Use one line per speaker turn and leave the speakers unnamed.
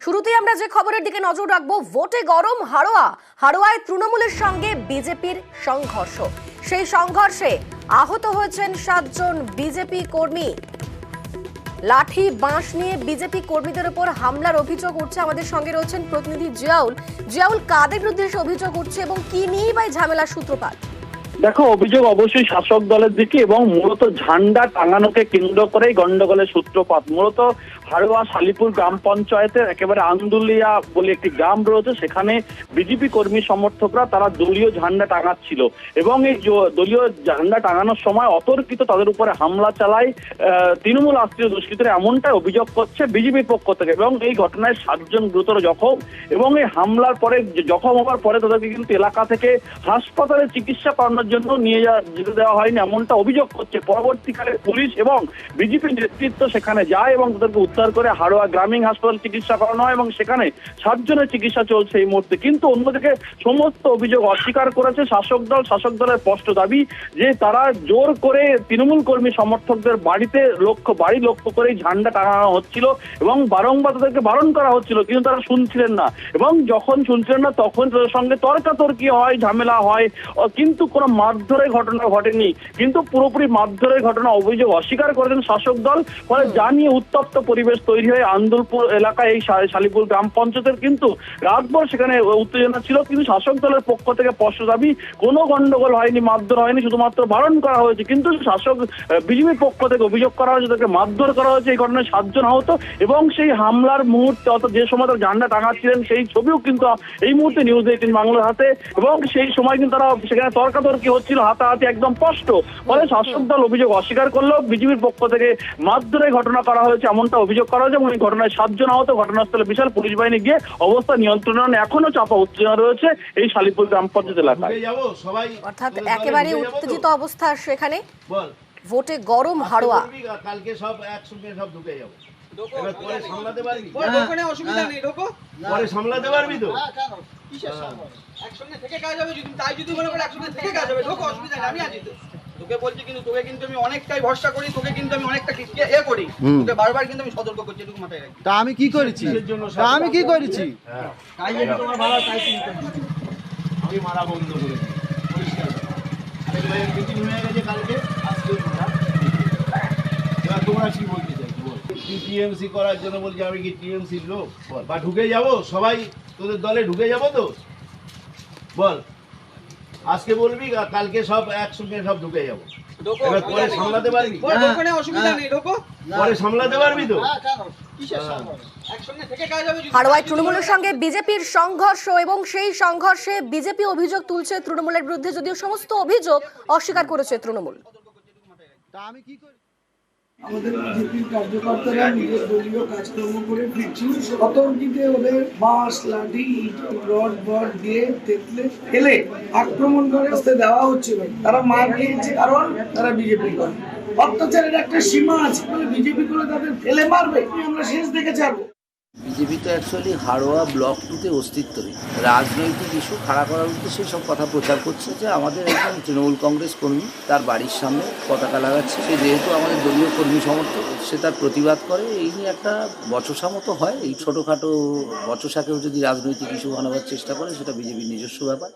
শুরুতেই আমরা যে খবরের দিকে নজর রাখবো, ভোটে গরম হাড়োয়া। হাড়োয়ায় তৃণমূলের সঙ্গে বিজেপির সংঘর্ষ। সেই সংঘর্ষে আহত হয়েছেন 7 জন বিজেপি কর্মী। লাঠি বাঁশ নিয়ে বিজেপি কর্মীদের উপর হামলার অভিযোগ উঠছে। আমাদের সঙ্গে রয়েছেন প্রতিনিধি জিয়াউল। জিয়াউল, কাদের বিরুদ্ধে অভিযোগ উঠছে এবং কি নিয়ে বা ঝামেলার সূত্রপাত?
দেখো, অভিযোগ অবশ্যই শাসক দলের দিকে এবং মূলত ঝান্ডা টাঙানোকে কেন্দ্র করেই গন্ডগোলের সূত্রপাত। মূলত হাড়োয়া শালিপুর গ্রাম পঞ্চায়েতের একেবারে আন্দুলিয়া বলে একটি গ্রাম রয়েছে, সেখানে বিজেপি কর্মী সমর্থকরা তারা দলীয় ঝান্ডা টাঙাচ্ছিল এবং এই দলীয় ঝান্ডা টাঙানোর সময় অতর্কিত তাদের উপরে হামলা চালায় তৃণমূল আশ্রিত দুষ্কৃতীরা, এমনটাই অভিযোগ করছে বিজেপির পক্ষ থেকে। এবং এই ঘটনায় 7 জন গুরুতর জখম এবং এই হামলার পরে জখম হওয়ার পরে তাদেরকে কিন্তু এলাকা থেকে হাসপাতালে চিকিৎসা করানোর জন্য নিয়ে যেতে দেওয়া হয়নি, এমনটা অভিযোগ করছে। পরবর্তীকালে পুলিশ এবং বিজেপি নেতৃত্ব সেখানে যায় এবং তাদেরকে উদ্ধার করে হাড়োয়া গ্রামীণ হাসপাতাল চিকিৎসা করানো হয় এবং সেখানে 7 জনের চিকিৎসা চলছে এই মুহূর্তে। কিন্তু অন্যদিকে সমস্ত অভিযোগ অস্বীকার করেছে শাসক দল। শাসক দলের স্পষ্ট দাবি যে তারা জোর করে তৃণমূল কর্মী সমর্থকদের বাড়ি লক্ষ্য করে ঝান্ডা টাঙানো হচ্ছিল এবং বারংবার তাদেরকে বারণ করা হচ্ছিল, কিন্তু তারা শুনছিলেন না। এবং যখন শুনছিলেন না তখন তাদের সঙ্গে তর্কাতর্কি হয়, ঝামেলা হয়, কিন্তু কোনো মারধরের ঘটনা ঘটেনি। কিন্তু পুরোপুরি মারধরের ঘটনা অভিযোগ অস্বীকার করেছেন শাসক দল। ফলে যা নিয়ে উত্তপ্ত পরিবেশ তৈরি হয় আন্দুলপুর এলাকায়, এই শালিপুর গ্রাম পঞ্চায়েতের কিন্তু রাতভর সেখানে উত্তেজনা ছিল। কিন্তু শাসক দলের পক্ষ থেকে স্পষ্ট দাবি কোনো গন্ডগোল হয়নি, মারধর হয়নি, শুধুমাত্র বারণ করা হয়েছে। কিন্তু বিজেপির পক্ষ থেকে অভিযোগ করা হয়েছে তাদেরকে মারধর করা হয়েছে। এই ঘটনায় 7 জন আহত এবং সেই হামলার মুহূর্তে অর্থাৎ যে সময় তারা ঝান্ডা টাঙাচ্ছিলেন সেই ছবিও কিন্তু এই মুহূর্তে নিউজ 18 বাংলার হাতে। এবং সেই সময় কিন্তু তারা সেখানে তর্কাতর্কি হচ্ছিল, হাতাহাতি একদম স্পষ্ট। ফলে শাসক দল অভিযোগ অস্বীকার করলেও বিজেপির পক্ষ থেকে মারধরের ঘটনা করা হয়েছে, এমনটা অভিযোগ করা হয়েছে। এবং এই ঘটনায় 7 জন আহত। ঘটনাস্থলে বিশাল পুলিশ বাহিনী গিয়ে অবস্থা নিয়ন্ত্রণে এখনো চাপা উত্তেজনা রয়েছে এই শালিপুর গ্রাম পঞ্চায়েত এলাকায়।
অর্থাৎ একেবারে উত্তেজিত অবস্থা সেখানে। ভোটে গরম হাড়োয়া।
কালকে সব একসঙ্গে সব ঢুকে যাবো। পরে সামলাতে পারবি?
অসুবিধা নেই, ঢোকো।
পরে সামলাতে পারবি তো?
একসঙ্গে থেকে কাজ হবে, তাই যদি মনে করে একসঙ্গে থেকে কাজ হবে, ঢোকো, অসুবিধা নেই, আমি আছি তো। তোকে বলছি কিন্তু তোকে কিন্তু আমি অনেকটাই ভরসা করি, তোকে কিন্তু আমি অনেকটা করি, তোকে বারবার কিন্তু আমি সতর্ক করছি, এটুকু মাথায় রাখি।
তা আমি কি করেছি? আমি কি করেছি?
তাই যদি তোমার ভালো তাই
আমি মারা বন্ধ করেছি, পরিষ্কার। আরেক ভাইয়ের মিটিং হয়ে গেছে কালকে, আজকে এবার তোমরা কি বলতে চাইছো বল? টিএমসি করার জন্য বলছি, আমি কি টিএমসির লোক? বল, বা ঢুকে যাব সবাই তোদের দলে ঢুকে যাব তো? বল, আজকে বলবি কালকে সব একসঙ্গে সব ঢুকে যাব। এবার পরে সামলাতে পারবি?
অসুবিধা নেই, ঢোকো।
পরে সামলাতে পারবি তো?
একসঙ্গে থেকে কাজ হবে।
হাড়োয়ায় তৃণমূলের সঙ্গে বিজেপির সংঘর্ষ এবং সেই সংঘর্ষে বিজেপি অভিযোগ তুলছে তৃণমূলের বিরুদ্ধে, যদিও সমস্ত অভিযোগ অস্বীকার করেছে তৃণমূল।
তা আমি কি করি?
আমাদের বিজেপির কার্যকর্তারা নিজের দলীয় কাজকর্ম করে ফিরছিল, অতর্কিতে ওদের বাঁশ, লাঠি, রড দিয়ে তেতলে ফেলে আক্রমণ করে আসতে দেওয়া হচ্ছিল। তারা মার খেয়েছে কারণ তারা বিজেপি করে। অত্যাচারের একটা সীমা আছে, বিজেপি করে তাদের ফেলে মারবে, আমরা শেষ দেখে ছাড়বো।
বিজেপি তো অ্যাকচুয়ালি হাড়োয়া ব্লক 2-তে অস্তিত্ব নেই। রাজনৈতিক ইস্যু খাড়া করার উদ্দেশ্যে সব কথা প্রচার করছে যে আমাদের একজন তৃণমূল কংগ্রেস কর্মী তার বাড়ির সামনে পতাকা লাগাচ্ছে, সে যেহেতু আমাদের দলীয় কর্মী সমর্থক, সে তার প্রতিবাদ করে। এই নিয়ে একটা বচসা মতো হয়। এই ছোটোখাটো বচসাকেও যদি রাজনৈতিক ইস্যু বানাবার চেষ্টা করে, সেটা বিজেপির নিজস্ব ব্যাপার।